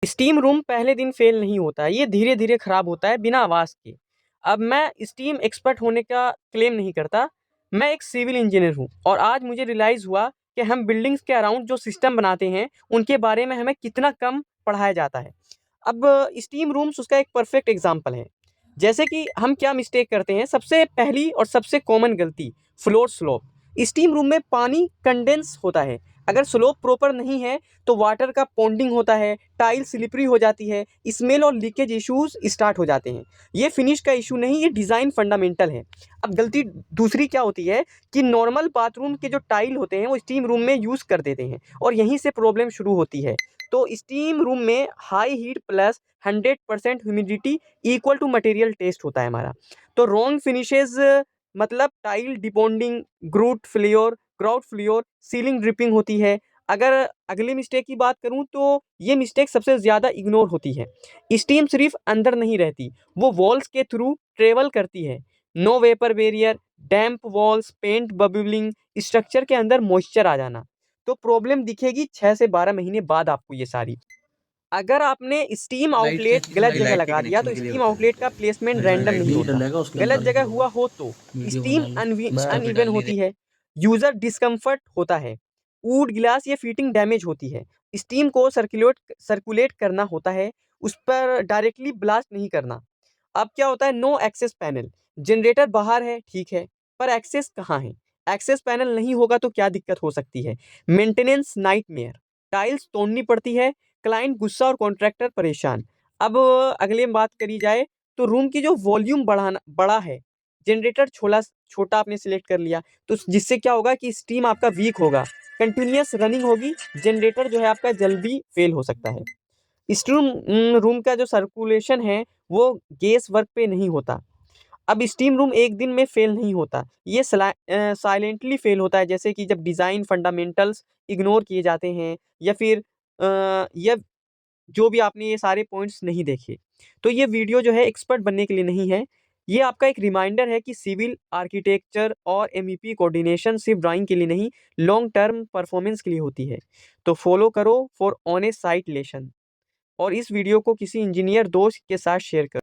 Steam room पहले दिन fail नहीं होता है, ये धीरे-धीरे खराब होता है बिना आवाज़ के। अब मैं स्टीम एक्सपर्ट होने का क्लेम नहीं करता, मैं एक सिविल इंजीनियर हूँ और आज मुझे रियलाइज़ हुआ कि हम बिल्डिंग्स के अराउंड जो सिस्टम बनाते हैं, उनके बारे में हमें कितना कम पढ़ाया जाता है। अब स्टीम रूम्स उसका एक परफेक्ट एग्ज़ाम्पल है। जैसे कि हम क्या मिस्टेक करते हैं, सबसे पहली और सबसे कॉमन गलती फ्लोर स्लोप। स्टीम रूम में पानी कंडेंस होता है, अगर स्लोप प्रॉपर नहीं है तो वाटर का पॉन्डिंग होता है, टाइल स्लिपरी हो जाती है, स्मेल और लीकेज इश्यूज स्टार्ट हो जाते हैं। ये फिनिश का इशू नहीं, ये डिज़ाइन फंडामेंटल है। अब गलती दूसरी क्या होती है कि नॉर्मल बाथरूम के जो टाइल होते हैं वो स्टीम रूम में यूज़ कर देते हैं और यहीं से प्रॉब्लम शुरू होती है। तो स्टीम रूम में high heat plus 100% humidity equal to material test होता है हमारा। तो रॉन्ग फिनिशेज मतलब tile debonding, grout floor, ceiling dripping होती है। अगर अगली मिस्टेक की बात करूँ तो ये मिस्टेक सबसे ज़्यादा इग्नोर होती है। स्टीम सिर्फ अंदर नहीं रहती, वो वॉल्स के थ्रू ट्रेवल करती है। नो वेपर बैरियर, डैम्प वॉल्स, पेंट बबलिंग, स्ट्रक्चर के अंदर मॉइस्चर आ जाना। तो प्रॉब्लम दिखेगी 6 से 12 महीने बाद आपको ये सारी। अगर आपने स्टीम लाइट क्या आउटलेट चीज गलत है? जगह लाइट के लगा दिया कनेक्शन तो के लिए स्टीम होता है। आउटलेट का प्लेसमेंट रैंडम नहीं रील होता। डलेगा उसके गलत अंदर जगह हुआ हो तो वीडियो स्टीम बना लो। मैं अभी अनइवन डाल नहीं होती है, यूजर डिस्कम्फर्ट होता है, वुड ग्लास या फिटिंग डैमेज होती है। स्टीम को सर्कुलेट करना होता है, उस पर डायरेक्टली ब्लास्ट नहीं करना। अब क्या होता है, नो एक्सेस पैनल। जनरेटर बाहर है ठीक है, पर एक्सेस कहाँ है? एक्सेस पैनल नहीं होगा तो क्या दिक्कत हो सकती है? मेंटेनेंस नाइटमेयर, टाइल्स तोड़नी पड़ती है, क्लाइंट गुस्सा और कॉन्ट्रैक्टर परेशान। अब अगले में बात करी जाए तो रूम की जो वॉल्यूम बढ़ाना बड़ा है, जनरेटर छोटा आपने सिलेक्ट कर लिया तो जिससे क्या होगा कि स्टीम आपका वीक होगा, कंटिन्यूअस रनिंग होगी, जनरेटर जो है आपका जल्दी फेल हो सकता है। स्टीम रूम का जो सर्कुलेशन है वो गैस वर्क पे नहीं होता। अब स्टीम रूम एक दिन में फेल नहीं होता, ये साइलेंटली फेल होता है, जैसे कि जब डिज़ाइन फंडामेंटल्स इग्नोर किए जाते हैं या फिर या जो भी आपने ये सारे पॉइंट्स नहीं देखे। तो ये वीडियो जो है एक्सपर्ट बनने के लिए नहीं है, ये आपका एक रिमाइंडर है कि सिविल आर्किटेक्चर और एमईपी कोऑर्डिनेशन सिर्फ ड्राइंग के लिए नहीं, लॉन्ग टर्म परफॉर्मेंस के लिए होती है। तो फॉलो करो फॉर ऑनेस्ट साइट लेसन और इस वीडियो को किसी इंजीनियर दोस्त के साथ शेयर करो।